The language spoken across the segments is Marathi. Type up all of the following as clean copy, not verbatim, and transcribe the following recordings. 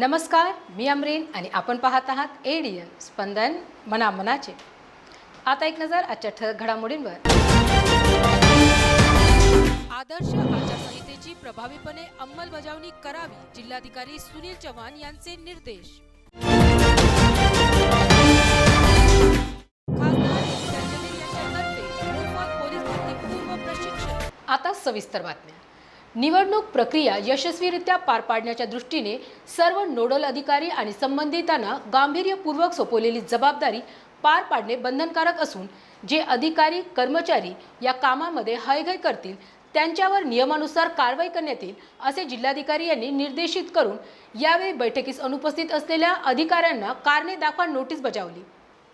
नमस्कार, मी अमरीन आणि आपण पाहत आहात एडीएन स्पंदन मनामनाचे। आता एक नजर आजच्या ठळक घडामोडींवर। आदर्श आचारसंहितेची प्रभावीपणे अंमलबजावणी करावी, जिल्हाधिकारी सुनील चव्हाण यांचे निर्देश। खासदार संजय यांच्यातर्फे मोफत पोलीस भरती पूर्व प्रशिक्षण। आता सविस्तर बातम्या। निवडणूक प्रक्रिया यशस्वीरित्या पार पाडण्याच्या दृष्टीने सर्व नोडल अधिकारी आणि संबंधितांना गांभीर्यपूर्वक सोपवलेली जबाबदारी पार पाडणे बंधनकारक असून जे अधिकारी कर्मचारी या कामामध्ये हयगय करतील त्यांच्यावर नियमानुसार कारवाई करण्यात येईल असे जिल्हाधिकारी यांनी निर्देशित करून यावेळी बैठकीस अनुपस्थित असलेल्या अधिकाऱ्यांना कारणे दाखवा नोटीस बजावली।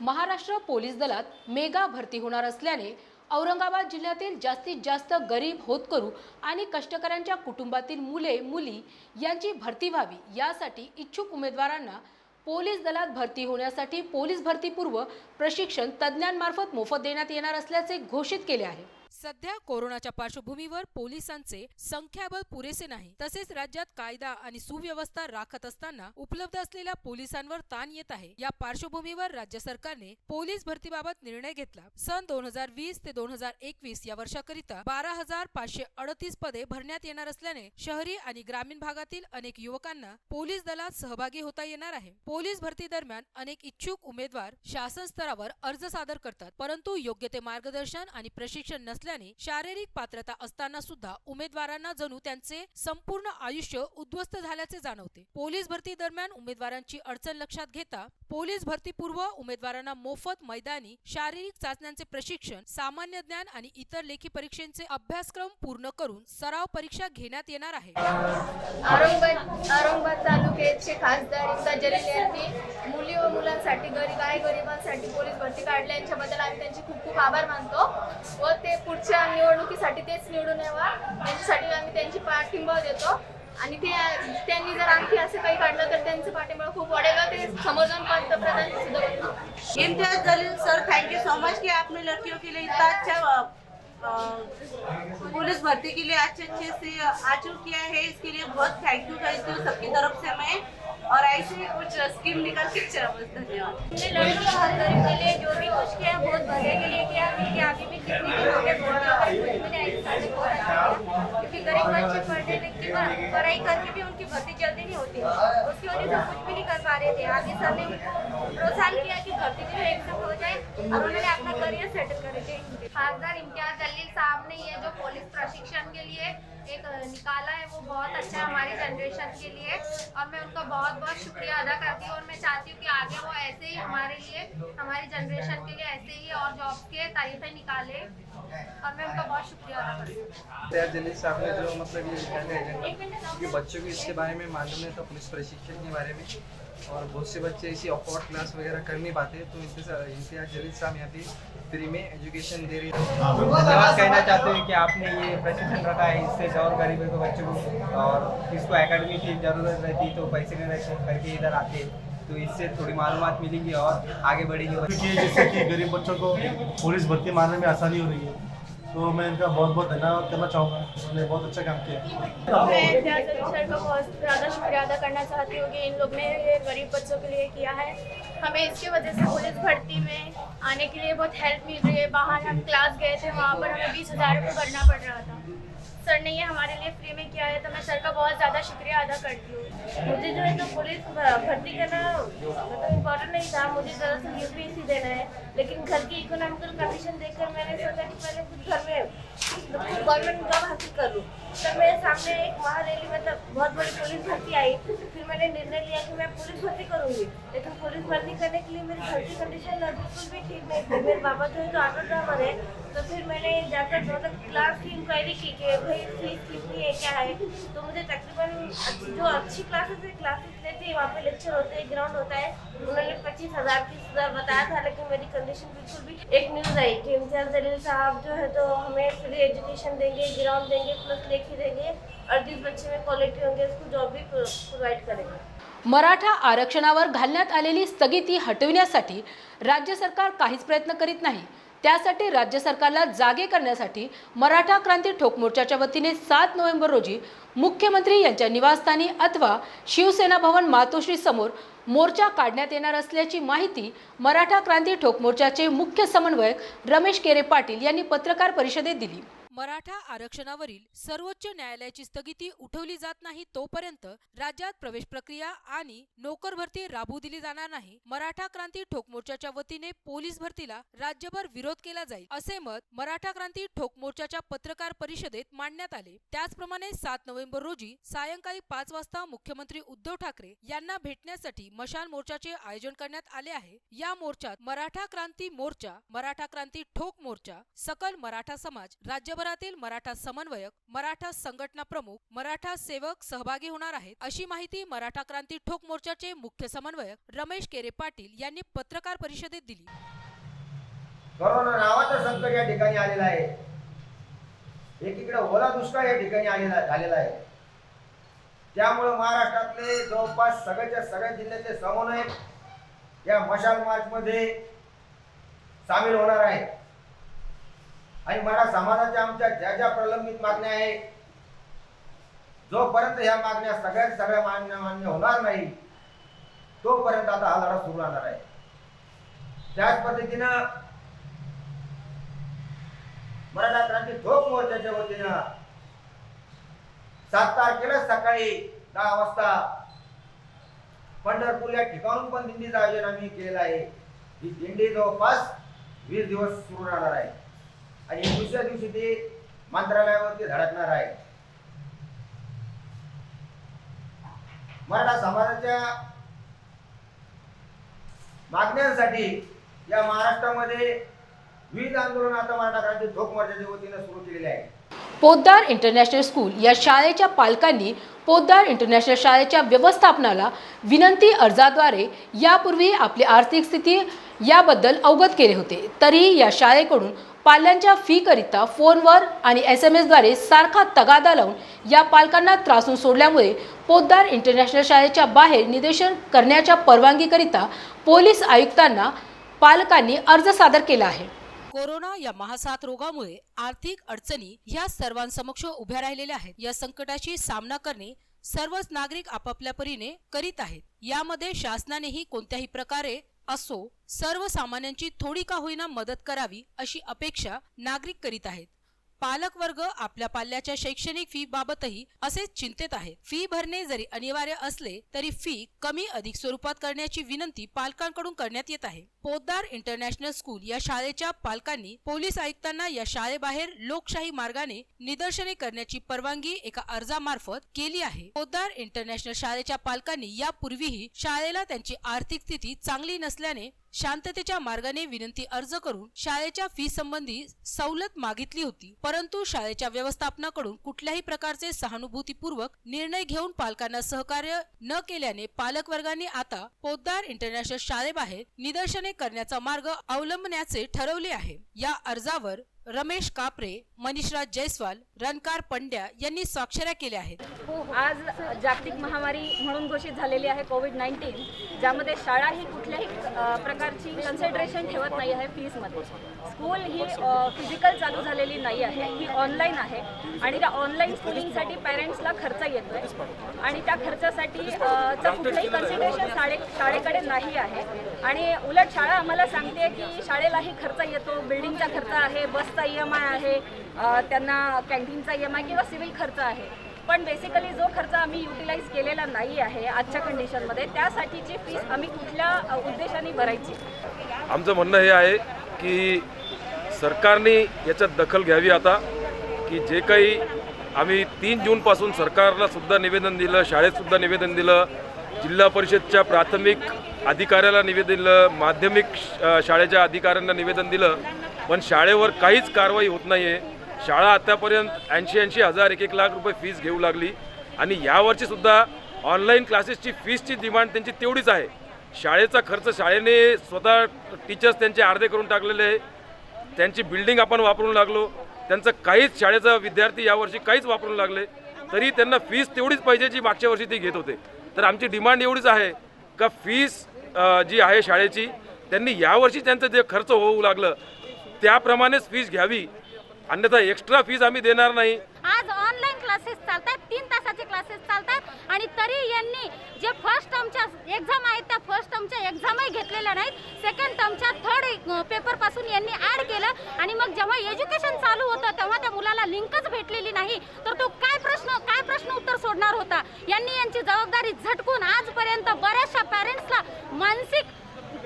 महाराष्ट्र पोलीस दलात मेगा भरती होणार असल्याने औरंगाबाद जिल्ह्यातील जास्तीत जास्त गरीब होतकरू आणि कष्टकऱ्यांच्या कुटुंबातील मुले मुली यांची भरती व्हावी यासाठी इच्छुक उमेदवारांना पोलीस दलात भरती होण्यासाठी पोलीस भरतीपूर्व प्रशिक्षण तज्ज्ञांमार्फत मोफत देण्यात येणार असल्याचे घोषित केले आहे। सध्या कोरोनाच्या पार्श्वभूमीवर पोलिसांचे संख्याबळ पुरेसे नाही, तसेच राज्यात कायदा आणि सुव्यवस्था राखत असताना उपलब्ध असलेल्या पोलिसांवर ताण येत आहे। या पार्श्वभूमीवर राज्य सरकारने पोलीस भरतीबाबत निर्णय घेतला। सन 2020 ते 2021 या वर्षाकरिता 12,538 पदे भरण्यात येणार असल्याने शहरी आणि ग्रामीण भागातील अनेक युवकांना पोलीस दलात सहभागी होता येणार आहे। पोलीस भरती दरम्यान अनेक इच्छुक उमेदवार शासन स्तरावर अर्ज सादर करतात, परंतु योग्य ते मार्गदर्शन आणि प्रशिक्षण नसल्याने शारीरिक पात्रता असताना सुद्धा उमेदवारांना जणू त्यांचे संपूर्ण आयुष्य उद्ध्वस्त झाल्याचे जाणवते। पोलीस भरती दरम्यान उमेदवारांची अडचण लक्षात घेता पोलीस भरतीपूर्व उमेदवारांना मोफत मैदानी शारीरिक चाचण्यांचे प्रशिक्षण, सामान्य ज्ञान आणि इतर लेखी परीक्षांचे अभ्यासक्रम पूर्ण करून सराव परीक्षा घेण्यात येणार आहे। औरंगाबाद तालुक्याचे खासदार इम्तियाज जलील यांनी मुली व मुलांसाठी गरिबांसाठी पोलीस भरती काढल्याबद्दल आम्ही त्यांचे खूप खूप आभार मानतो व ते पुढच्या निवडणुकीसाठी तेच निवडून यावा यासाठी आम्ही त्यांची पाठिंबा देतो आणि त्यांनी जर आणखी असं काही काढलं तर त्यांचं पाठिंबा खूप वाढेल। ते समोरून पंतप्रधान सुद्धा बनतील। Imtiaz Jaleel sir, thank you so much कि आपने लड़कियों के लिए इतना अच्छा पुलिस भर्ती के लिए अच्छे से आचूक किया है। इसके लिए बहुत थैंक यू करती हूँ सबकी तरफ से मैं, और ऐसे ही कुछ स्कीम निकल के चला। धन्यवाद। हमने लड़की हर गरीब के लिए जो भी कुछ किया बहुत भले के लिए किया, क्योंकि अभी भी कितनी भी लोग मैंने ऐसे सारे क्योंकि गरीब बच्चे पढ़ने लिख के पढ़ाई करके भी उनकी भर्ती जल्दी नहीं होती, उसकी वजह से कुछ भी नहीं कर पा रहे थे। आगे सर ने प्रोत्साहन किया कि भर्ती जो एग्जाम हो जाए और उन्होंने अपना करियर सेटल करे थे। खासदार इम्तियाज जलील साहब ने ये जो पुलिस प्रशिक्षण के लिए एक निकाला है वो बहुत अच्छा है हमारी जनरेशन के लिए, और मैं उनका बहुत बहुत शुक्रिया अदा करती हूँ। और मैं चाहती हूँ कि आगे वो ऐसे ही हमारे लिए, हमारी जनरेशन के लिए ऐसे ही और जॉब के तारीफे निकाले, और मैं उनका बहुत शुक्रिया अदा करती हूँ। इम्तियाज जलील साहब ने जो मतलब ये निकाला है क्योंकि बच्चों को इसके बारे में मालूम है, तो पुलिस प्रशिक्षण के बारे में, और बहुत से बच्चे इसी अफोर्ड क्लास वगैरह कर नहीं पाते, तो इम्तियाज जलील साहब यहाँ पे फ्री में एजुकेशन दे रही है। धन्यवाद कहना चाहते हैं कि आपने ये प्रशिक्षण रखा है, इससे और गरीबों के बच्चों को और किसको एकेडमी की ज़रूरत रहती तो पैसे नहीं रहते करके इधर आते, तो इससे थोड़ी मालूमात मिलेंगी और आगे बढ़ेंगे। जिससे कि गरीब बच्चों को पुलिस भर्ती मारने में आसानी हो रही है, तो मैं इनका बहुत बहुत धन्यवाद करना चाहूँगा। उन्होंने बहुत अच्छा काम किया। मैं इम्तियाज जलील सर का बहुत ज़्यादा शुक्रिया अदा करना चाहती हूँ कि इन लोग ने ये गरीब बच्चों के लिए किया है। हमें इसकी वजह से पुलिस भर्ती में आने के लिए बहुत हेल्प मिल रही है। बाहर हम क्लास गए थे, वहाँ पर हमें 20,000 रुपये भरना पड़ रहा था। सर ने ये हमारे लिए फ्री में किया है, तो मैं सर का बहुत ज़्यादा शुक्रिया अदा करती हूँ। मुझे जो है तो पुलिस भर्ती करना मतलब इम्पोर्टेंट नहीं था, मुझे दरअसल यूपीएससी देना है, लेकिन घर की इकोनॉमिकल कंडीशन देखकर मैंने सोचा कि पहले खुद घर में गवर्नमेंट जॉब हासिल कर लूँ। तब मेरे सामने एक महारैली मतलब बहुत बड़ी पुलिस भर्ती आई, फिर मैंने निर्णय लिया कि मैं पुलिस भर्ती करूँगी, लेकिन पुलिस भर्ती करने के लिए मेरी घर की कंडीशन बिल्कुल भी ठीक नहीं थी। मेरे पापा जो है तो ऑटो ड्राइवर है, तो फिर मैंने जाकर मतलब क्लास की इंक्वायरी की कि भाई फीस कितनी है क्या है, तो मुझे तकरीबन जो अच्छी क्लासेस लेती है वहाँ पे लेक्चर होते हैं, ग्राउंड होता है, उन्होंने 25,000 30,000 बताया था, लेकिन मेरी कंडीशन बिल्कुल भी। एक न्यूज़ आई कि इम्तियाज जलील साहब जो है तो हमें फ्री एजुकेशन देंगे, ग्राउंड देंगे, प्लस लेखी देंगे, और जिस बच्चे में क्वालिटी होंगे उसको जॉब भी प्रोवाइड करेंगे। मराठा आरक्षणावर घालण्यात आलेली स्थगिती हटविण्यासाठी राज्य सरकार काहीच प्रयत्न करीत नाही, त्यासाठी राज्य सरकारला जागे करण्यासाठी मराठा क्रांती ठोक मोर्चाच्या वतीने 7 नोव्हेंबर रोजी मुख्यमंत्री यांच्या निवासस्थानी अथवा शिवसेना भवन मातोश्री समोर मोर्चा काढण्यात येणार असल्याची माहिती मराठा क्रांती ठोक मोर्चाचे मुख्य समन्वयक रमेश केरे पाटील यांनी पत्रकार परिषदेत दिली. मराठा आरक्षणावरील सर्वोच्च न्यायालयाची स्थगिती उठवली जात नाही तोपर्यंत राज्यात प्रवेश प्रक्रिया आणि नोकर भरती राबवू दिली जाणार नाही. मराठा क्रांती ठोक मोर्चाच्या वतीने पोलीस भरतीला राज्यभर विरोध केला जाईल असे मत मराठा क्रांती ठोक मोर्चाच्या पत्रकार परिषदेत मांडण्यात आले. त्याचप्रमाणे 7 नोव्हेंबर रोजी सायंकाळी 5 वाजता मुख्यमंत्री उद्धव ठाकरे यांना भेटण्यासाठी मशाल मोर्चाचे आयोजन करण्यात आले आहे. या मोर्चात मराठा क्रांती मोर्चा, मराठा क्रांती ठोक मोर्चा, सकल मराठा समाज, राज्यभरातील मराठा समन्वयक, मराठा संघटना प्रमुख, मराठा सेवक सहभागी होणार आहेत अशी माहिती मराठा क्रांती ठोक मोर्चाचे मुख्य समन्वयक रमेश केरे पाटील यांनी पत्रकार परिषदेत दिली. कोरोना नावाचा संकट या ठिकाणी आलेला आहे. एकीकडे ओला दुष्काळ या ठिकाणी झालेला आहे. त्यामुळे महाराष्ट्रातले जवळपास सगळ्याच्या सगळ्या जिल्ह्यातले समन्वयक या मशाल मार्च मध्ये सामील होणार आहे. आणि मराठा समाजाच्या आमच्या ज्या ज्या प्रलंबित मागण्या आहेत, जोपर्यंत ह्या मागण्या सगळ्या मान्य होणार नाही तोपर्यंत आता हा लढा सुरू राहणार आहे. त्याच पद्धतीनं मराठा क्रांती ठोक मोर्चाच्या वतीनं 7 तारखेला सकाळी 10 वाजता पंढरपूर या ठिकाणून पण दिंडीचं आयोजन आम्ही केलेलं आहे. ही दिंडी जवळपास 20 दिवस सुरू राहणार आहे आणि दुसऱ्या दिवशी ते मंत्रालयावरती धडकणार आहे. मराठा समाजाच्या मागण्यांसाठी या महाराष्ट्रामध्ये विविध आंदोलन आता मराठा क्रांती ठोक मोर्चाच्या वतीने सुरू केलेले आहे. पोद्दार इंटरनॅशनल स्कूल या शाळेच्या पालकांनी पोद्दार इंटरनॅशनल शाळेच्या व्यवस्थापनाला विनंती अर्जाद्वारे यापूर्वी आपली आर्थिक स्थिती याबद्दल अवगत केले होते. तरीही या शाळेकडून पाल्यांच्या फी करिता फोनवर आणि SMS द्वारे सारखा तगादा लावून या पालकांना त्रासून सोडल्यामुळे पोद्दार इंटरनॅशनल शाळेच्या बाहेर निदर्शन करण्याच्या परवानगीकरिता पोलीस आयुक्तांना पालकांनी अर्ज सादर केला आहे. कोरोना या महासाथ रोगामुळे आर्थिक अडचणी ह्या सर्वांसमक्ष उभ्या राहिलेल्या आहेत. या संकटाशी सामना करणे सर्वच नागरिक आपापल्या परीने करीत आहेत. यामध्ये शासनानेही कोणत्याही प्रकारे असो सर्वसामान्यांची थोडी का होईना मदत करावी अशी अपेक्षा नागरिक करीत आहेत. पालक वर्ग आपल्या पाल्याच्या शैक्षणिक फी बाबतही असेच चिंतेत आहेत. फी भरणे जरी अनिवार्य असले तरी फी कमी अधिक स्वरूपात करण्याची विनंती पालकांकडून करण्यात येत आहे. पोद्दार इंटरनॅशनल स्कूल या शाळेच्या पालकांनी पोलीस आयुक्तांना या शाळेबाहेर लोकशाही मार्गाने निदर्शने करण्याची परवानगी एका अर्जामार्फत केली आहे. पोद्दार इंटरनॅशनल शाळेच्या पालकांनी यापूर्वीही शाळेला त्यांची आर्थिक स्थिती चांगली नसल्याने शांततेच्या मार्गाने विनंती अर्ज करून शाळेच्या फी संबंधी सवलत मागितली होती. परंतु शाळेच्या व्यवस्थापनाकडून कुठल्याही प्रकारचे सहानुभूतीपूर्वक निर्णय घेऊन पालकांना सहकार्य न केल्याने पालक वर्गाने आता पोद्दार इंटरनॅशनल शाळेबाहेर निदर्शने करण्याचा मार्ग अवलंबण्याचे ठरवले आहे. या अर्जावर रमेश कापरे, मनीषराज जयस्वाल, रणकार पंड्या यांनी स्वाक्षऱ्या केल्या आहेत. आज जागतिक महामारी म्हणून घोषित झालेली आहे कोविड-19, ज्यामध्ये शाळा ही कुठल्याही प्रकारची कन्सिडरेशन ठेवत नाही आहे फीसमध्ये. स्कूल ही फिजिकल चालू झालेली नाही आहे, ही ऑनलाईन आहे आणि त्या ऑनलाईन स्कूलिंगसाठी पॅरेंट्सला खर्च येतोय आणि त्या खर्चासाठी कुठलंही कन्सिडरेशन शाळेकडे नाही आहे. आणि उलट शाळा आम्हाला सांगते की शाळेलाही खर्च येतो, बिल्डिंगचा खर्च आहे, बसचा EMI आहे, त्यांना कॅन्टीनचा EMI किंवा सिव्हिल खर्च आहे. पण बेसिकली जो खर्च आम्ही युटिलाइज केलेला नाही आहे आजच्या कंडिशनमध्ये, त्यासाठीची फीस आम्ही कुठल्या उद्देशाने भरायची. आमचं म्हणणं हे आहे की सरकारने याच्यात दखल घ्यावी आता, की जे काही आम्ही 3 जूनपासून सरकारला सुद्धा निवेदन दिलं, शाळेतसुद्धा निवेदन दिलं, जिल्हा परिषदच्या प्राथमिक अधिकाऱ्याला निवेदन दिलं, माध्यमिक शाळेच्या अधिकाऱ्यांना निवेदन दिलं, पण शाळेवर काहीच कारवाई होत नाही आहे. शाळा आतापर्यंत 80-80 हजार 1-1 लाख रुपये फीस घेऊ लागली आणि यावर्षीसुद्धा ऑनलाईन क्लासेसची फीसची डिमांड त्यांची तेवढीच आहे. शाळेचा खर्च शाळेने स्वतः टीचर्स त्यांचे अर्धे करून टाकलेले आहे. त्यांची बिल्डिंग आपण वापरून लागलो, त्यांचं काहीच शाळेचा विद्यार्थी यावर्षी काहीच वापरून लागले, तरी त्यांना फीस तेवढीच पाहिजे जी मागच्या वर्षी ते घेत होते. तर आमची डिमांड एवढीच आहे का फीस जी आहे शाळेची त्यांनी यावर्षी त्यांचं जे खर्च होऊ लागलं त्याप्रमाणेच फीज घ्यावी, अन्यथा एक्स्ट्रा फीज आम्ही देणार नाही. आज ऑनलाईन क्लासेस चालतात, 3 तासाचे क्लासेस चालतात आणि तरी यांनी जे फर्स्ट टर्मच्या एक्झाम आहेत त्या फर्स्ट टर्मच्या एक्झामही घेतलेल्या नाहीत. सेकंड टर्मच्या थर्ड पेपरपासून यांनी ॲड केलं आणि मग जेव्हा एज्युकेशन चालू होतं तेव्हा त्या मुलाला लिंकच भेटलेली नाही, तर तो काय प्रश्न उत्तर सोडणार होता. यांनी यांची जबाबदारी झटकून आजपर्यंत बऱ्याचशा पॅरेंट्सला मानसिक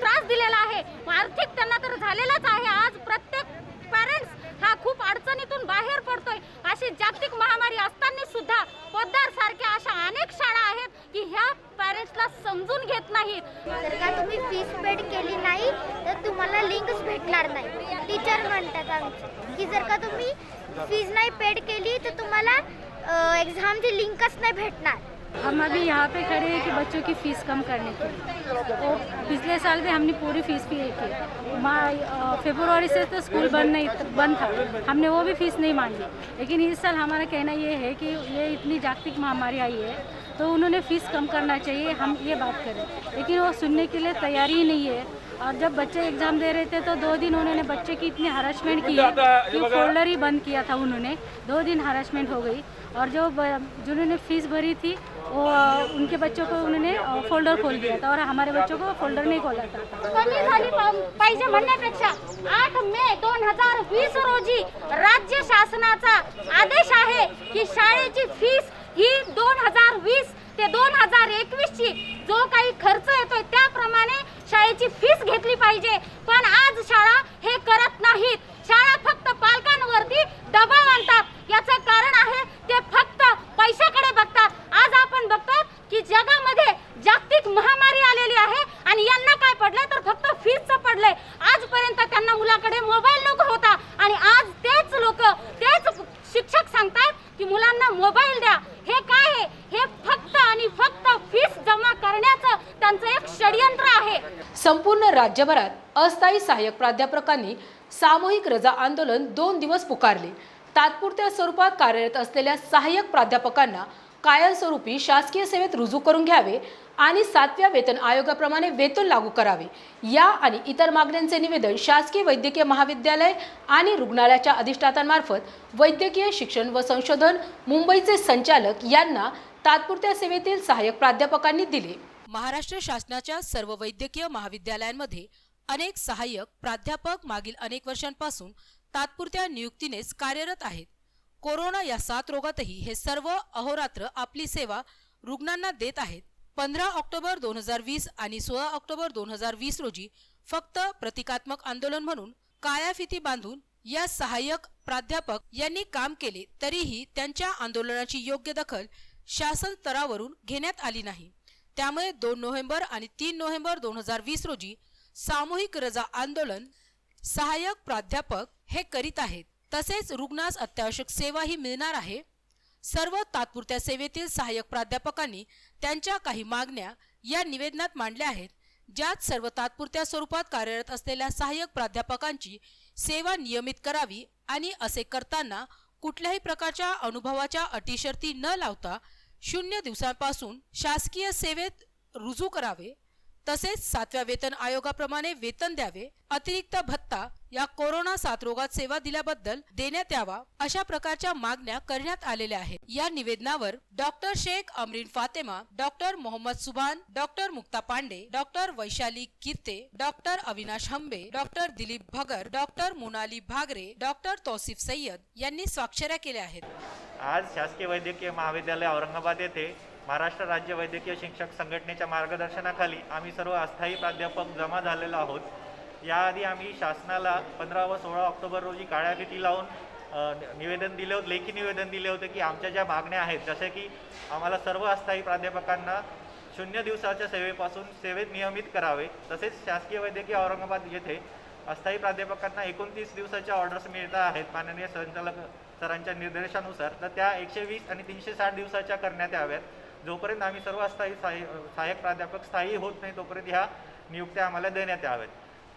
त्रास दिलेला आहे, आर्थिक त्यांना तर झालेलाच आहे. आज प्रत्येक पॅरेंट्स हा खूप अडचणीतून बाहेर पडतोय. अशी जागतिक महामारी असताना सुद्धा पोद्दार सारख्या अशा अनेक शाळा आहेत की ह्या पॅरेंट्सला समजून घेत नाहीत. जर का तुम्ही फीस पेड केली नाही तर तुम्हाला लिंकच भेटणार नाही. टीचर म्हणतात आमचे की जर का तुम्ही फीस नाही पेड केली तर तुम्हाला एग्जामची लिंकच नाही भेटणार. हम अभी यहाँ पे खड़े हैं कि बच्चों की फ़ीस कम करने के लिए। तो पिछले साल भी हमने पूरी फ़ीस पे की, फरवरी से तो स्कूल बंद था, हमने वो भी फ़ीस नहीं मांगी. लेकिन इस साल हमारा कहना ये है कि ये इतनी जागतिक महामारी आई है तो उन्होंने फ़ीस कम करना चाहिए, हम ये बात करें. लेकिन वो सुनने के लिए तैयारी ही नहीं है. और जब बच्चे एग्ज़ाम दे रहे थे तो 2 दिन उन्होंने बच्चे की इतनी हरासमेंट की है कि फोल्डर ही बंद किया था उन्होंने. 2 दिन हरासमेंट हो गई. और जिन्होंने फ़ीस भरी थी वो उनके बच्चों को उन्होंने फोल्डर खोल दिया था और हमारे बच्चों को फोल्डर नहीं खोला था. कमी झाली पाहिजे म्हणण्यापेक्षा 8 मे 2020 रोजी राज्य शासनाचा आदेश आहे की शाळेची फीस ही 2020 ते 2021 ची जो काही खर्च येतोय त्याप्रमाणे शाळेची फीस घेतली पाहिजे. पण आज शाळा हे करत नाहीत. शाळा फक्त पालकांवरती दबाव आणतात. याचं कारण आहे ते फक्त पैशाकडे बघतात. आज आपण बघतो की जगामध्ये जागतिक महामारी आलेली आहे आणि यांना काय पडलंय तर फक्त फीसचं पडलंय. आजपर्यंत त्यांना मुलाकडे मोबाईल नको होता आणि आज तेच शिक्षक सांगतात की मुलांना मोबाईल द्या. हे काय आहे? हे फक्त आणि फक्त फीस जमा करण्याचं त्यांचं एक षडयंत्र आहे. संपूर्ण राज्यभरात अस्थायी सहाय्यक प्राध्यापकांनी सामूहिक रजा आंदोलन 2 दिवस पुकारले. तात्पुरत्या स्वरूपात कार्यरत असलेल्या सहाय्यक प्राध्यापकांना कायमस्वरूपी शासकीय सेवेत रुजू करून घ्यावे आणि 7व्या वेतन आयोगाप्रमाणे वेतन लागू करावे, या आणि इतर मागण्यांचे निवेदन शासकीय वैद्यकीय महाविद्यालय आणि रुग्णालयाच्या अधिष्ठातांमार्फत वैद्यकीय शिक्षण व संशोधन मुंबईचे संचालक यांना तात्पुरत्या सेवेतील सहाय्यक प्राध्यापकांनी दिले. महाराष्ट्र शासनाच्या सर्व वैद्यकीय महाविद्यालयांमध्ये अनेक सहाय्यक प्राध्यापक मागील अनेक वर्षांपासून तात्पुरत्या नियुक्तीनेच कार्यरत आहेत. कोरोना या साथरोगातही हे सर्व अहोरात्र आपली सेवा रुग्णांना देत आहेत. 15 ऑक्टोबर 2020 आणि 16 ऑक्टोबर 2020 रोजी फक्त प्रतिकात्मक आंदोलन म्हणून काळ्या फिती बांधून या सहाय्यक प्राध्यापक यांनी काम केले, तरीही त्यांच्या आंदोलनाची योग्य दखल शासन स्तरावरून घेण्यात आली नाही. त्यामुळे 2 नोव्हेंबर आणि 3 नोव्हेंबर 2020 रोजी सामूहिक रजा आंदोलन सहाय्यक प्राध्यापक हे करीत आहेत. तसेच रुग्णास अत्यावश्यक सेवाही मिळणार आहे. सर्व तात्पुरत्या सेवेतील सहाय्यक प्राध्यापकांनी त्यांच्या काही मागण्या या निवेदनात मांडल्या आहेत, ज्यात सर्व तात्पुरत्या स्वरूपात कार्यरत असलेल्या सहाय्यक प्राध्यापकांची सेवा नियमित करावी आणि असे करताना कुठल्याही प्रकारच्या अनुभवाच्या अटीशर्ती न लावता 0 दिवसांपासून शासकीय सेवेत रुजू करावे. तसेच 7व्या वेतन आयोगाप्रमाणे वेतन द्यावे. अतिरिक्त भत्ता या कोरोना साथरोगात सेवा दिल्याबद्दल देण्यात यावा, अशा प्रकारच्या मागण्या करण्यात आलेल्या आहेत. या निवेदनावर doctor Shaikh Amreen Fatema, doctor Mohammed Subhan, doctor Mukta Pande, doctor Vaishali Kirte, doctor Avinash Hambe, doctor Dilip Bhagar, doctor Monali Bhagare, doctor Tausif Sayyed यांनी स्वाक्षऱ्या केल्या आहेत. आज शासकीय वैद्यकीय महाविद्यालय औरंगाबाद येथे महाराष्ट्र राज्य वैद्यकीय शिक्षक संघटनेच्या मार्गदर्शनाखाली आम्ही सर्व अस्थायी प्राध्यापक जमा झालेलो आहोत. याआधी आम्ही शासनाला 15 व 16 ऑक्टोबर रोजी काळ्या फिती लावून लेखी निवेदन दिले होते की आमच्या ज्या मागण्या आहेत, जसे की आम्हाला सर्व अस्थायी प्राध्यापकांना 0 दिवसाच्या सेवेपासून सेवेत नियमित करावे. तसेच शासकीय वैद्यकीय औरंगाबाद येथे अस्थायी प्राध्यापकांना 29 दिवसाच्या ऑर्डर्स मिळत आहेत माननीय संचालक सरांच्या निर्देशानुसार, तर त्या 120 आणि 360 दिवसाच्या करण्यात याव्यात. जोपर्यंत आम्ही सर्व अस्थायी सहाय्यक प्राध्यापक स्थायी होत नाही तोपर्यंत ह्या नियुक्त्या आम्हाला देण्यात याव्यात.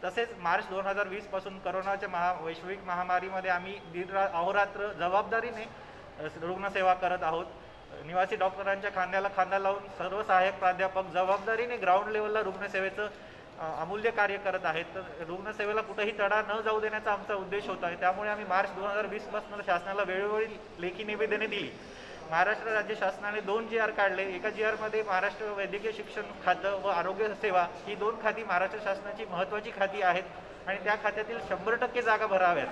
तसेच मार्च 2020 पासून कोरोनाच्या वैश्विक महामारीमध्ये आम्ही अहोरात्र जबाबदारीने रुग्णसेवा करत आहोत. निवासी डॉक्टरांच्या खांद्याला खांदा लावून सर्व सहाय्यक प्राध्यापक जबाबदारीने ग्राउंड लेवलला रुग्णसेवेचं अमूल्य कार्य करत आहेत. तर रुग्णसेवेला कुठेही तडा न जाऊ देण्याचा आमचा उद्देश होता आहे. त्यामुळे आम्ही मार्च 2020 पासून शासनाला वेळोवेळी लेखी निवेदने दिली. महाराष्ट्र राज्य शासनाने 2 GR काढले. एका GR मध्ये महाराष्ट्र वैद्यकीय शिक्षण खातं व आरोग्य सेवा ही 2 खाती महाराष्ट्र शासनाची महत्त्वाची खाती आहेत आणि त्या खात्यातील 100% जागा भराव्यात.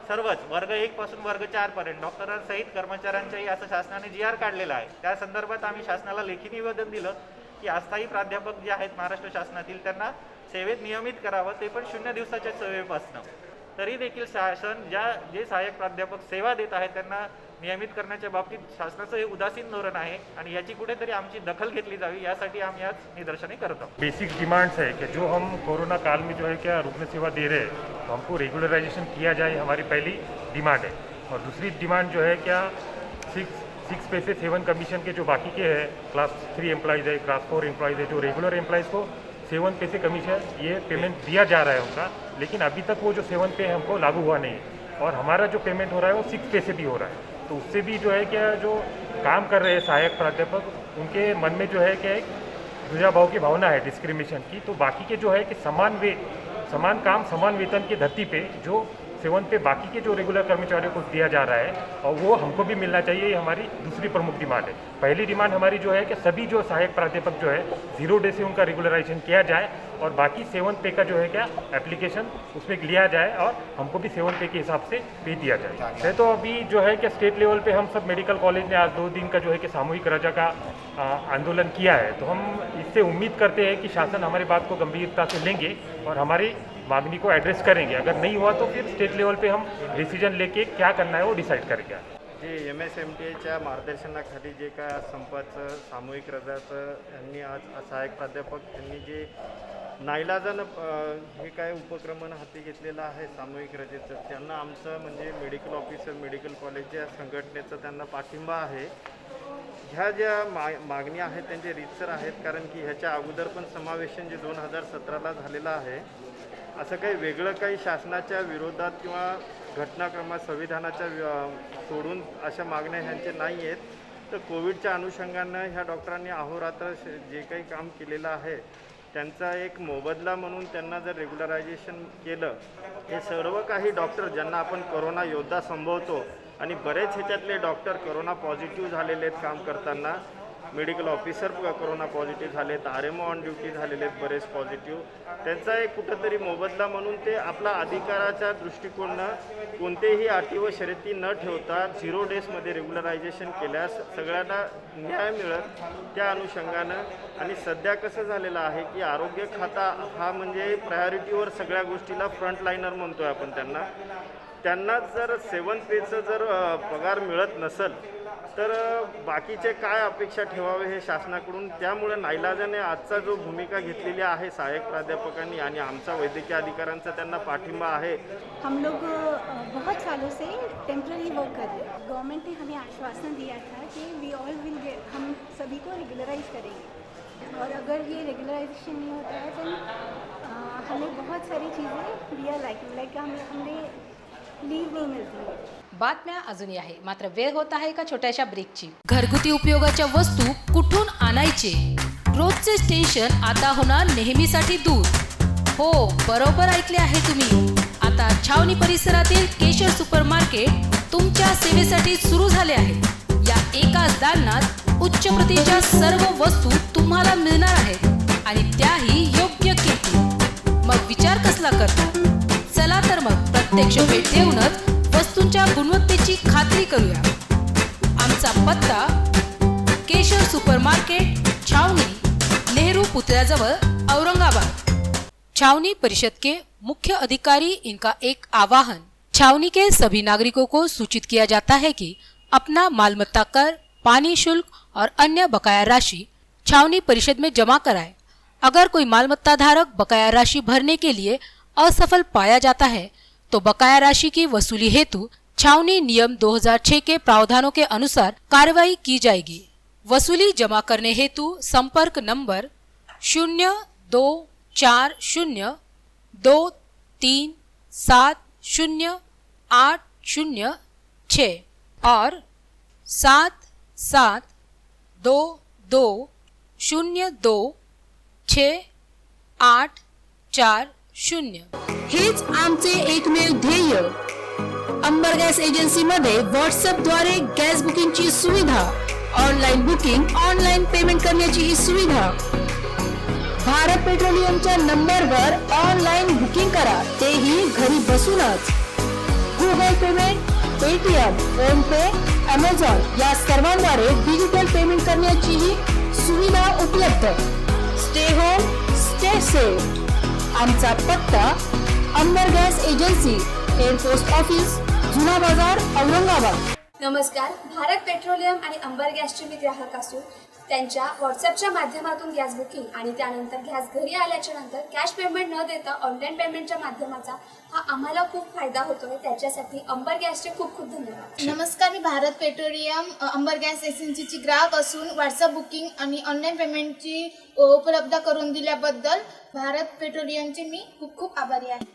सर्वच वर्ग 1 पासून वर्ग 4 पर्यंत डॉक्टरांसहित कर्मचाऱ्यांच्याही असं शासनाने GR काढलेला आहे. त्या संदर्भात आम्ही शासनाला लेखी निवेदन दिलं की अस्थायी प्राध्यापक जे आहेत महाराष्ट्र शासनातील त्यांना सेवेत नियमित करावं, ते पण 0 दिवसाच्या सेवेपासनं. तरी देखील शासन जे सहाय्यक प्राध्यापक सेवा देत आहेत त्यांना नियमित करण्याच्या बाबतीत शासनाचं हे उदासीन धोरण आहे आणि याची कुठेतरी आमची दखल घेतली जावी, यासाठी हम आज निदर्शने करत आहोत. बेसिक डिमांड्स है कि जो हम कोरोना काल में जो है क्या रुग्ण सेवा दे रहे हैं तो हमको रेगुलराइजेशन किया जाए, हमारी पहली डिमांड है. और दूसरी डिमांड जो है क्या 6 पे से 7 कमीशन के जो बाकी के हैं क्लास 3 एम्प्लॉयज़ है, क्लास 4 एम्प्लॉयज़ है, जो रेगुलर एम्प्लॉयज़ को 7 पे से कमीशन ये पेमेंट दिया जा रहा है उनका, लेकिन अभी तक वो जो 7 पे हमको लागू हुआ नहीं है. और हमारा जो पेमेंट हो रहा है वो 6 पे से भी हो रहा है. तो उससे भी जो है क्या जो काम कर रहे हैं सहायक प्राध्यापक उनके मन में जो है क्या एक दुजाभाव की भावना है डिस्क्रिमिनेशन की. तो बाकी के जो है कि समान काम समान वेतन की धरती पे जो 7 पे बाकी के जो रेगुलर कर्मचारियों को दिया जा रहा है और वो हमको भी मिलना चाहिए, ये हमारी दूसरी प्रमुख डिमांड है. पहली डिमांड हमारी जो है कि सभी जो सहायक प्राध्यापक जो है 0 डे से उनका रेगुलराइजेशन किया जाए और बाकी 7 पे का जो है क्या एप्लीकेशन उसमें लिया जाए और हमको भी 7 पे के हिसाब से पे दिया जाए. तो अभी जो है कि स्टेट लेवल पे हम सब मेडिकल कॉलेज ने आज 2 दिन का जो है कि सामूहिक रजा का आंदोलन किया है. तो हम इससे उम्मीद करते हैं कि शासन हमारी बात को गंभीरता से लेंगे और हमारी मागणी को ॲड्रेस करेंगे. अगर नहीं हुआ तो फिर स्टेट लेवल पे हम डिसीजन लेके क्या करना है वो डिसाइड करेंगे. जे MSMTच्या मार्गदर्शनाखाली जे काय संपाचं सामूहिक रजाचं यांनी आज सहाय्यक प्राध्यापक यांनी जे नाईलाजानं हे काय उपक्रमण हाती घेतलेलं आहे सामूहिक रजेचं, त्यांना आमचं म्हणजे मेडिकल ऑफिसर मेडिकल कॉलेज या संघटनेचं त्यांना पाठिंबा आहे. ह्या ज्या मागणी आहेत त्यांचे रीतसर आहेत, कारण की ह्याच्या अगोदर पण समावेशन जे 2017ला झालेलं आहे. असं काही वेगळं काही शासनाच्या विरोधात किंवा घटनाक्रमात संविधानाच्या सोडून अशा मागण्या ह्यांचे नाही आहेत. तर कोविडच्या अनुषंगानं ह्या डॉक्टरांनी अहोरात्र जे काही काम केलेलं आहे त्यांचा एक मोबदला म्हणून त्यांना जर रेग्युलरायझेशन केलं, हे सर्व काही डॉक्टर ज्यांना आपण कोरोना योद्धा संबोधतो आणि बरेच ह्याच्यातले डॉक्टर कोरोना पॉझिटिव्ह झालेले आहेत काम करताना, मेडिकल ऑफिसर कोरोना पॉझिटिव्ह झालेत, RMO ऑन ड्युटी झालेले आहेत बरेच पॉझिटिव्ह, त्यांचा एक कुठंतरी मोबदला म्हणून ते आपला अधिकाराच्या दृष्टिकोनानं कोणतेही अटी व शर्ती न ठेवता 0 डेजमध्ये रेग्युलरायझेशन केल्यास सगळ्यांना न्याय मिळत. त्या अनुषंगानं आणि सध्या कसं झालेलं आहे की आरोग्य खाता हा म्हणजे प्रायोरिटीवर सगळ्या गोष्टीला फ्रंटलाईनर म्हणतो आहे आपण त्यांना जर 7 पेचं जर पगार मिळत नसेल तर बाकीचे काय अपेक्षा ठेवावे हे शासनाकडून. त्यामुळे नाईलाजाने आजचा जो भूमिका घेतलेली आहे सहाय्यक प्राध्यापकांनी आणि आमचा वैद्यकीय अधिकाऱ्यांचा त्यांना पाठिंबा आहे. हम लोग बहुत सालों से टेम्पररी वर्क कर रहे हैं. गवर्नमेंट ने हमें आश्वासन दिया था कि वी ऑल विल गेट, हम सभी को रेगुलराइज करेंगे और अगर ये रेगुलराइजेशन नहीं होता है तो हमें बहुत सारी चीज़ें वी आर लाइक हमें लीव नहीं मिलती है. बातम्या अजूनही आहे, मात्र वेळ होत आहे का छोट्याशा ब्रेकची. घरगुती उपयोगाच्या वस्तू कुठून आणायचे, रोजचे टेन्शन आता होणार नेहमीसाठी दूर. हो, बरोबर ऐकले आहे तुम्ही. आता छावणी परिसरातील केशर सुपर मार्केट तुमच्या सेवेसाठी सुरू झाले आहे. या एकाच दालनात उच्च प्रतीच्या सर्व वस्तू तुम्हाला मिळणार आहेत आणि त्याही योग्य किमतीत. मग विचार कसला करता? चला तर मग प्रत्यक्ष भेट देऊनच वस्तूंच्या गुणवत्तेची खात्री करूया. आमचा पत्ता केशर सुपर मार्केट, छावनी, नेहरू पुतळ्याजवळ, औरंगाबाद. छावनी परिषद के मुख्य अधिकारी इनका एक आह्वान. छावनी के सभी नागरिकों को सूचित किया जाता है कि अपना मालमत्ता कर, पानी शुल्क और अन्य बकाया राशि छावनी परिषद में जमा कराए. अगर कोई मालमत्ता धारक बकाया राशि भरने के लिए असफल पाया जाता है तो बकाया राशि की वसूली हेतु छावनी नियम 2006 के प्रावधानों के अनुसार कार्रवाई की जाएगी. वसूली जमा करने हेतु संपर्क नंबर 024023708006 और 77220268 40. हेच आमचे एकमेव ध्येय. अंबर गॅस एजन्सीमध्ये व्हॉट्सअपद्वारे गॅस बुकिंगची सुविधा, ऑनलाईन बुकिंग, ऑनलाईन पेमेंट करण्याची ही सुविधा. भारत पेट्रोलियमच्या नंबरवर ऑनलाईन बुकिंग करा, तेही घरी बसूनच. Google payment, Paytm, PhonePe, Amazon या सर्वांद्वारे डिजिटल पेमेंट करण्याचीही सुविधा उपलब्ध. Stay home, stay safe. आमचा पत्ता Amber gas agency, head post office, जुना बाजार, औरंगाबाद. नमस्कार. भारत पेट्रोलियम आणि अंबर गॅसचे मी ग्राहक असून त्यांच्या व्हॉट्सअपच्या माध्यमातून गॅस बुकिंग आणि त्यानंतर गॅस घरी आल्याच्या नंतर कॅश पेमेंट न देता ऑनलाईन पेमेंटच्या माध्यमाचा हा आम्हाला खूप फायदा होतोय. त्याच्यासाठी अंबर गॅसचे खूप खूप धन्यवाद. नमस्कार. मी भारत पेट्रोलियम अंबर गॅस एजन्सीची ग्राहक असून व्हॉट्सअप बुकिंग आणि ऑनलाईन पेमेंटची उपलब्ध करून दिल्याबद्दल भारत पेट्रोलियमचे मी खूप खूप आभारी आहे.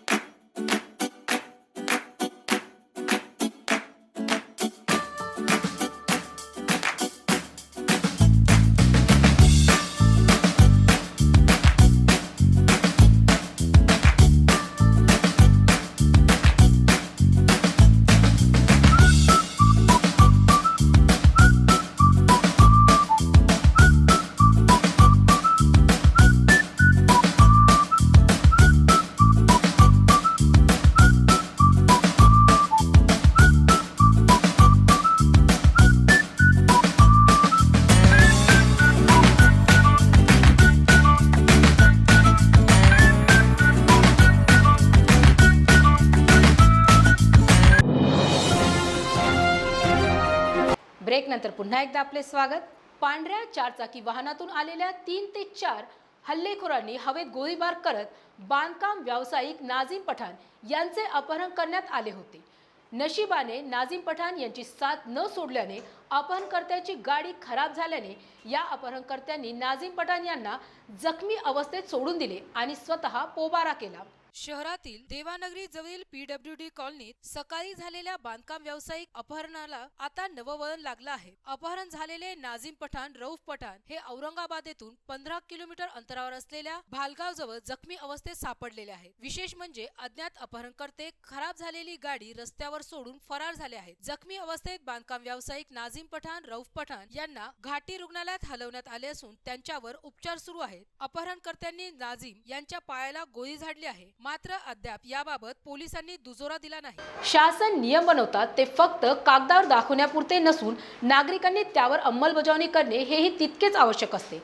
ब्रेक नंतर पुन्हा एकदा आपले स्वागत. पांढऱ्या चारचाकी वाहनातून आलेल्या 3 ते 4 हल्लेखोरांनी हवेत गोळीबार करत बांधकाम व्यावसायिक नाझीम पठाण यांचे अपहरण करण्यात आले होते. नशिबाने नाझीम पठाण यांची साथ न सोडल्याने अपहरणकर्त्याची गाडी खराब झाल्याने या अपहरणकर्त्यांनी नाझीम पठाण यांना जखमी अवस्थेत सोडून दिले आणि स्वतः पोबारा केला. शहरातील देवानगरी जवळील PWD कॉलनीत सकाळी झालेल्या बांधकाम व्यावसायिक अपहरणाला आता नवं वळण लागलं आहे. अपहरण झालेले नाझीम पठाण रऊफ पठाण हे औरंगाबाद येथून 15 किलोमीटर अंतरावर असलेल्या भालगाव जवळ जखमी अवस्थेत सापडलेले आहेत. विशेष म्हणजे अज्ञात अपहरणकर्ते खराब झालेली गाडी रस्त्यावर सोडून फरार झाले आहेत. जखमी अवस्थेत बांधकाम व्यावसायिक नाझीम पठाण रऊफ पठाण यांना घाटी रुग्णालयात हलवण्यात आले असून त्यांच्यावर उपचार सुरू आहेत. अपहरणकर्त्यांनी नाझीम यांच्या पायाला गोळी झाडली आहे, मात्र अद्याप याबाबत पोलिसांनी दुजोरा दिला नाही. शासन नियम बनवतात ते फक्त कागदावर दाखवण्यापुरते नसून नागरिकांनी त्यावर अंमलबजावणी करणे हेही तितकेच आवश्यक असते.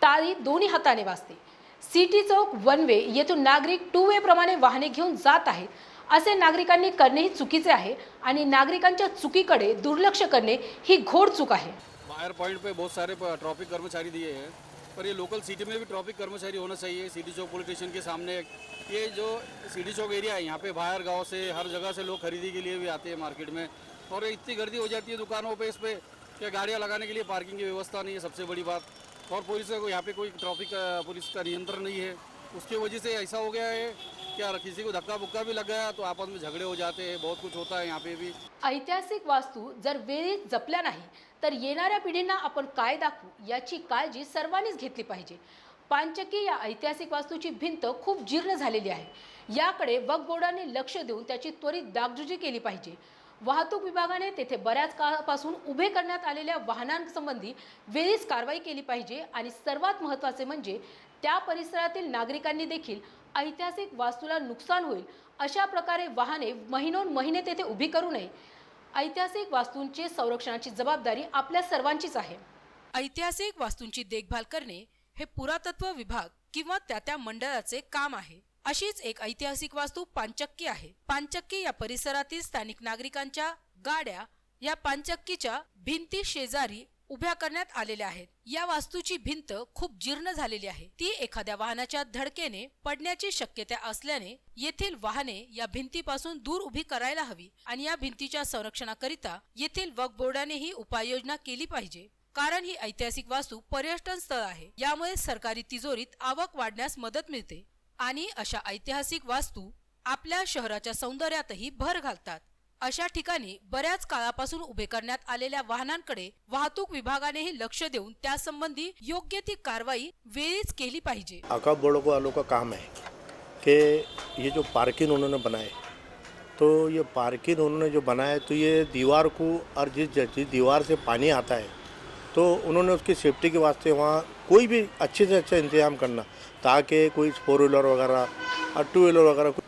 टाळी दोन्ही हाताने वाजते. सिटी चौक वन वे येथून नागरिक 2 वे प्रमाणे वाहने घेऊन जात आहेत. असे नागरिकांनी करणेही चुकीचे आहे आणि नागरिकांच्या चुकीकडे दुर्लक्ष करणे ही घोर चूक आहे. फायर पॉइंट पे बहुत सारे ट्रैफिक कर्मचारी दिए हैं, पर ये लोकल सिटी में भी ट्रैफिक कर्मचारी होना चाहिए. सिटी चौक पुलिस स्टेशन के सामने ये जो सिटी चौक एरिया है, यहाँ पे बाहर गांव से हर जगह से लोग खरीदी के लिए भी आते हैं मार्केट में, और इतनी गर्दी हो जाती है दुकानों पे इस पे कि गाड़ियाँ लगाने के लिए पार्किंग की व्यवस्था नहीं है, सबसे बड़ी बात. और पुलिस को यहाँ पे कोई ट्रैफिक पुलिस का नियंत्रण नहीं है. उसकी वजह से ऐसा हो गया है क्या किसी को धक्का बुक्का भी लग गया तो आपस में झगड़े हो जाते हैं. बहुत कुछ होता है यहाँ पे भी. ऐतिहासिक वास्तू जर वेळीच जपल्या नाही तर येणाऱ्या पिढींना आपण काय दाखवू याची काळजी सर्वांनीच घेतली पाहिजे. पानचक्की या ऐतिहासिक वास्तूची भिंत खूप जीर्ण झालेली आहे. याकडे वक्फ बोर्डाने लक्ष देऊन त्याची त्वरित डागडुजी केली पाहिजे. वाहतूक विभागाने तेथे बऱ्याच काळापासून उभे करण्यात आलेल्या वाहनांसंबंधी वेळीच कारवाई केली पाहिजे आणि सर्वात महत्त्वाचे म्हणजे त्या परिसरातील नागरिकांनी देखील ऐतिहासिक वास्तूला नुकसान होईल अशा प्रकारे वाहने महिने तेथे उभी करू नये. ऐतिहासिक वास्तूंचे संरक्षणाची जबाबदारी आपल्या सर्वांचीच आहे. ऐतिहासिक वास्तूंची देखभाल करणे हे पुरातत्व विभाग किंवा त्या मंडळाचे काम आहे. अशीच एक ऐतिहासिक वास्तू पानचक्की आहे. पानचक्की या परिसरातील स्थानिक नागरिकांच्या गाड्या या पानचक्कीच्या भिंती शेजारी उभ्या करण्यात आलेल्या आहेत. या वास्तूची भिंत खूप जीर्ण झालेली आहे. ती एखाद्या वाहनाच्या धडकेने पडण्याची शक्यता असल्याने येथील वाहने या भिंतीपासून दूर उभी करायला हवी आणि या भिंतीच्या संरक्षणाकरिता येथील वक्फ बोर्डानेही उपाययोजना केली पाहिजे. कारण ही ऐतिहासिक वास्तू पर्यटन स्थळ आहे. यामुळे सरकारी तिजोरीत आवक वाढण्यास मदत मिळते आणि अशा ऐतिहासिक वास्तू आपल्या शहराच्या सौंदर्यातही भर घालतात. अशा ठिकाणी बऱ्याच काळापासून उभे करण्यात आलेल्या वाहनांकडे वाहतूक विभागानेही लक्ष देऊन त्यासंबंधी योग्य ती कारवाई वेळीच केली पाहिजे. वक्फ बोर्ड वालों का काम है कि ये जो पार्किंग उन्होंने बनाए, तो ये पार्किंग उन्होंने जो बनाया तो ये दीवार को और जिस दीवार से पानी आता है तो उन्होंने उसकी सेफ्टी के वास्ते वहाँ कोई भी अच्छे से अच्छा इंतजाम करना, ताकि कोई 4 व्हीलर वगैरह और 2 व्हीलर वगैरह।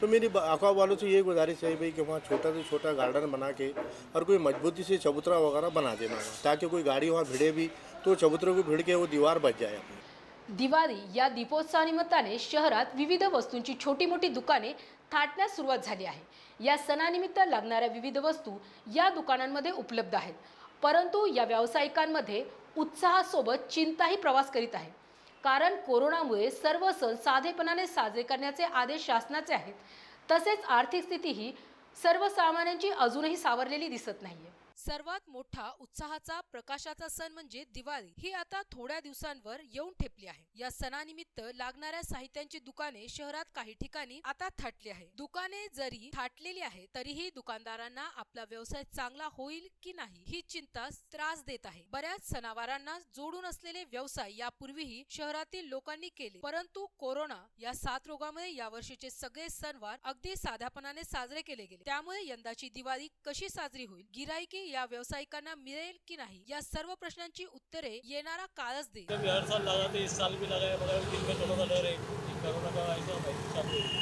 तो मेरी अखबार वालों से ये गुजारिश है भाई कि वहाँ छोटा से छोटा गार्डन बना के और कोई मजबूती से चबूतरा वगैरह बना देना, ताकि कोई गाड़ी वहाँ भिड़े भी तो चबूतरे को भिड़ के वो दीवार बच जाए अपनी। दिवाळी या दीपोत्सवानिमित्ताने शहरात विविध वस्तूंची छोटी मोठी दुकाने थाटण्यास सुरुवात झाली आहे। या सणानिमित्त लागणाऱ्या विविध वस्तू या दुकानांमध्ये उपलब्ध आहेत, परंतु या व्यावसायिकांमध्ये उत्साहासोबत चिंताही प्रवास करीत आहे, कारण कोरोनामुळे सर्व सण साधेपणाने साजरे करण्याचे आदेश शासनाचे आहेत। तसेच आर्थिक स्थिती ही सर्वसामान्यांची अजूनही सावरलेली दिसत नाहीये। सर्वात मोठा उत्साहाचा प्रकाशाचा सण म्हणजे दिवाळी ही आता थोड्या दिवसांवर येऊन ठेपली आहे। या सणानिमित्त लागणाऱ्या साहित्यांची दुकाने शहरात काही ठिकाणी आता थाटली आहे। दुकाने जरी थाटलेली आहेत तरीही दुकानदारांना आपला व्यवसाय चांगला होईल की नाही ही चिंता त्रास देत आहे। बऱ्याच सणावारांना जोडून असलेले व्यवसाय यापूर्वीही शहरातील लोकांनी केले, परंतु कोरोना या साथरोगामुळे यावर्षीचे सगळे सणवार अगदी साध्यापणाने साजरे केले गेले। त्यामुळे यंदाची दिवाळी कशी साजरी होईल, गिराईकी या व्यावसायिकांना मिळेल की नहीं, या सर्व प्रश्नांची उत्तरे येणारा काळच देईल। हर साल लगाते, इस साल भी लगाया, मगर दिन में दोनों का डर है कि कोरोना का ऐसा चालू है,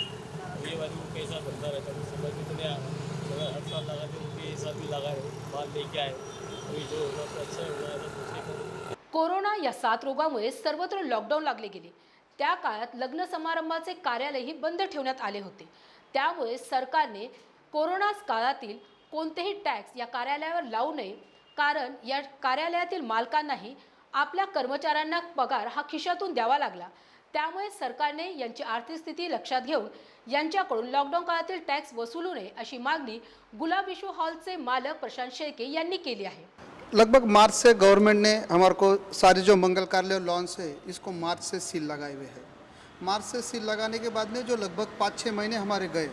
ये वाली कैसा बनता रहता है समझ में तो नहीं आ रहा। मगर हर साल लगाते उनके इस साल भी लगाए, माल लेके आए, अभी जो होगा तो अच्छा होगा ऐसा सोचने। कोरोना या साथरोगामुळे सर्वत्र लॉकडाऊन लागले गेले। त्या काळात लग्न समारंभाचे कार्यालयही बंद ठेवण्यात आले होते। त्यामुळे सरकारने कोरोना काळातील कोणतेही टॅक्स या कार्यालयावर लावू नये, कारण या कार्यालयातील मालकांनाही आपल्या कर्मचाऱ्यांना पगार हा खिशातून द्यावा लागला। त्यामुळे सरकारने यांची आर्थिक स्थिती लक्षात घेऊन यांच्याकडून लॉकडाऊन काळातील टॅक्स वसूलू नये अशी मागणी गुलाब विश्व हॉलचे मालक प्रशांत शेळके यांनी केली आहे। लगभग मार्च से गवर्नमेंट ने हमारे को सारे जो मंगल कार्यालय लॉन्च है इसको मार्च से सील लगाए हुए हैं। मार्च से सील लगाने के बाद में जो लगभग 5-6 महीने हमारे गए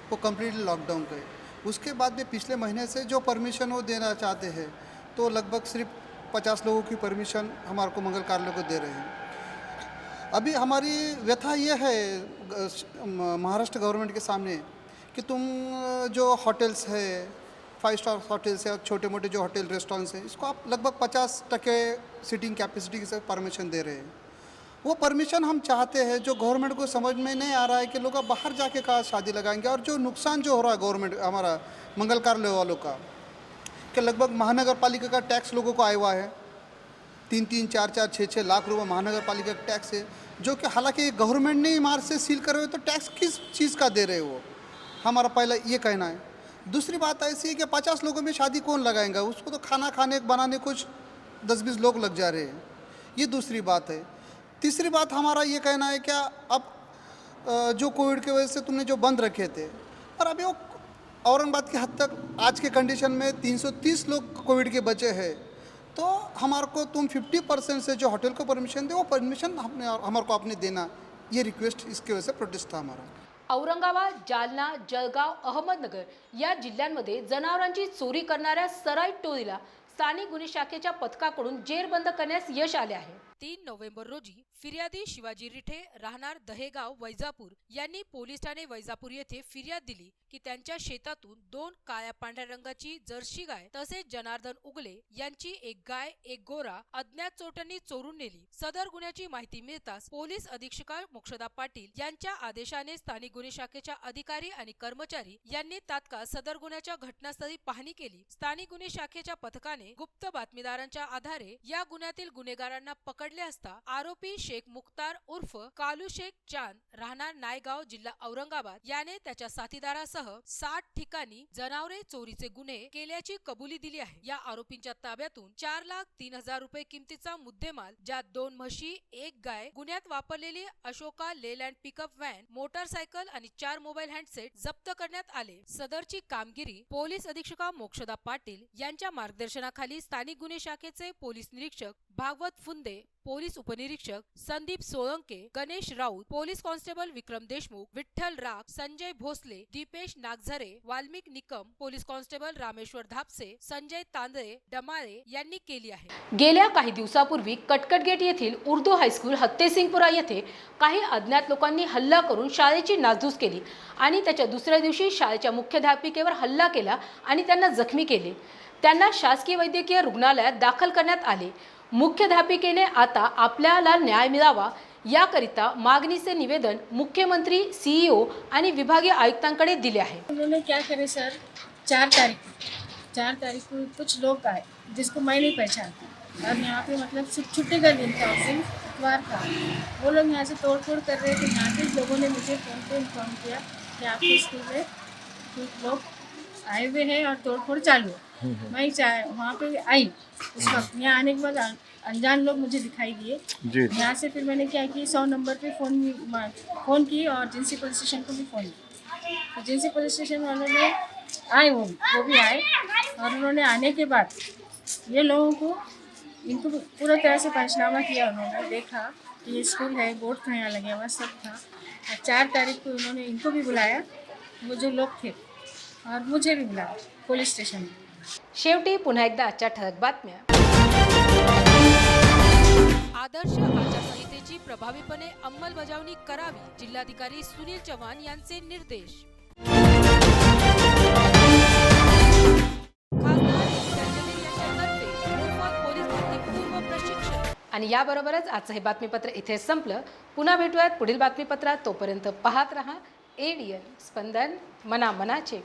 वो कम्प्लीटली लॉकडाउन गए। उसके बाद में पिछले महीने से जो परमिशन वो देना चाहते हैं तो लगभग सिर्फ 50 लोगों की परमिशन हमारे को मंगल कार्यालय को दे रहे हैं। अभी हमारी व्यथा ये है महाराष्ट्र गवर्नमेंट के सामने कि तुम जो होटल्स है, 5 स्टार होटल्स है, छोटे मोटे जो होटल रेस्टोरेंट्स हैं, इसको आप लगभग 50% सीटिंग कैपेसिटी से परमिशन दे रहे हैं। वो परमिशन हम चाहते हैं, जो गवर्नमेंट को समझ में नहीं आ रहा है कि लोग बाहर जाके कहाँ शादी लगाएंगे, और जो नुकसान जो हो रहा है गवर्नमेंट हमारा मंगल कार्यालय वालों का, कि लगभग महानगर पालिका का टैक्स लोगों को आया हुआ है 3-3, 4-4, 6-6 लाख रुपये महानगर पालिका का टैक्स है, जो कि हालांकि गवर्नमेंट ने ही मार्च से सील करे हुए, तो टैक्स किस चीज़ का दे रहे हो, हमारा पहला ये कहना है। दूसरी बात ऐसी है कि 50 लोगों में शादी कौन लगाएंगा, उसको तो खाना खाने बनाने कुछ 10-20 लोग लग जा रहे हैं, ये दूसरी बात है। तीसरी बात हमारा ये कहना है क्या अब जो कोविड की वजह से तुमने जो बंद रखे थे, और अभी वो औरंगाबाद की हद तक आज के कंडीशन में 330 लोग कोविड के बचे हैं, तो हमारे को तुम 50% से जो होटल को परमिशन दे वो परमिशन हमारे को आपने देना, ये रिक्वेस्ट इसकी वजह से प्रोटेस्ट था हमारा। औरंगाबाद, जालना, जळगाव, अहमदनगर या जिल्ह्यांमध्ये जनावरांची चोरी करणाऱ्या सराईत टोळीला स्थानिक गुन्हे शाखेच्या पथकाकडून जेरबंद करण्यास यश आले आहे। 3 नोव्हेंबर रोजी फिर्यादी शिवाजी रिठे राहणार दहेगाव वैजापूर यांनी पोलीस ठाणे वैजापूर येथे फिर्याद दिली की त्यांच्या शेतातून 2 काळ्या पांढऱ्या रंगाची जर्सी गाय तसेच जनार्दन उगले यांची एक गाय एक गोरा अज्ञात चोरट्यांनी चोरून नेली। सदर गुन्ह्याची माहिती मिळताच पोलीस अधीक्षक मोक्षदा पाटील यांच्या आदेशाने स्थानिक गुन्हे शाखेच्या अधिकारी आणि कर्मचारी यांनी तात्काळ सदर गुन्ह्याच्या घटनास्थळी पाहणी केली। स्थानिक गुन्हे शाखेच्या पथकाने गुप्त बातमीदारांच्या आधारे या गुन्ह्यातील गुन्हेगारांना पकडले असता आरोपी शेख मुख्तार उर्फ कालू शेख चांद राहणार नायगाव जिल्हा औरंगाबाद याने त्याच्या साथीदारासह 60 ठिकाणी जनावरे चोरीचे गुन्हे केल्याची कबुली दिली आहे। या आरोपींच्या ताब्यातून 4,03,000 रुपये किमतीचा मुद्देमाल, ज्यात 2 म्हशी, 1 गाय, गुन्ह्यात वापरलेली Ashoka Leyland pickup van, motorcycle आणि 4 मोबाईल हँडसेट जप्त करण्यात आले। सदरची कामगिरी पोलीस अधीक्षक मोक्षदा पाटील यांच्या मार्गदर्शनाखाली स्थानिक गुन्हे शाखेचे पोलीस निरीक्षक भागवत फुंदे, पोलीस उपनिरीक्षक संदीप सोळंके, गणेश राऊत, पोलीस कॉन्स्टेबल विक्रम देशमुख, विठ्ठल राग, संजय भोसले, दीपेश नागझरे, वाल्मिक निकम, पोलीस कॉन्स्टेबल रामेश्वर धापसे, संजय तांदळे, डमाळे यांनी केली आहे. गेल्या काही दिवसापूर्वी कटकटगेट येथील उर्दू हायस्कूल हत्तेसिंगपुरा येथे काही अज्ञात लोकांनी हल्ला करून शाळेची नासधूस केली आणि त्याच्या दुसऱ्या दिवशी शाळेच्या मुख्याध्यापिकेवर हल्ला केला आणि त्यांना जखमी केले. त्यांना शासकीय वैद्यकीय रुग्णालयात दाखल करण्यात आले. मुख्याध्यापिकेने आता आपल्याला न्याय मिळावा याकरिता मागणीचे निवेदन मुख्यमंत्री, सीईओ आणि विभागीय आयुक्तांकडे दिले आहे. उन्होंने क्या करे सर, 4 तारीख को कुछ लोग आए जिसको मैं नहीं पहचानती और यहाँ पे मतलब सिर्फ छुट्टी का दिन था, उस दिन इतवार था. वो लोग यहाँ से तोड़फोड़ कर रहे थे. यहाँ के लोगों ने मुझे फ़ोन पे इन्फॉर्म किया कि आपके स्कूल में कुछ लोग आए हुए हैं और तोड़फोड़ चालू है. मैं वहाँ पे आई. उस वक्त यहाँ आने के बाद अनजान लोग मुझे दिखाई दिए. यहाँ से फिर मैंने क्या कि 100 नंबर पे फ़ोन की और जिंसी पुलिस स्टेशन को भी फ़ोन किया. तो जिंसी पुलिस स्टेशन वालों ने आए, वो भी आए और उन्होंने आने के बाद ये लोगों को इनको पूरा तरह से पंचनामा किया. उन्होंने देखा कि ये स्कूल है, बोर्ड था यहाँ लगे हुआ, सब था. और 4 तारीख को उन्होंने इनको भी बुलाया, वो जो लोग थे, और मुझे भी बुलाया पोलीस स्टेशन में. शेवटी पुन्हा एकदा आजच्या ठळक बातम्या. आदर्श आचारसंहितेची प्रभावीपणे अंमलबजावणी करावी, जिल्हाधिकारी सुनील चव्हाण यांचे निर्देश. खासदार त्यांजली यांच्यातर्फे मोफत पोलीस भरती पूर्व प्रशिक्षण. आणि याबरोबरच आजचं हे बातमीपत्र इथे संपलं. पुन्हा भेटूयात पुढील बातमीपत्रात. तोपर्यंत पाहत रहा ADN स्पंदन, मनामनाचे.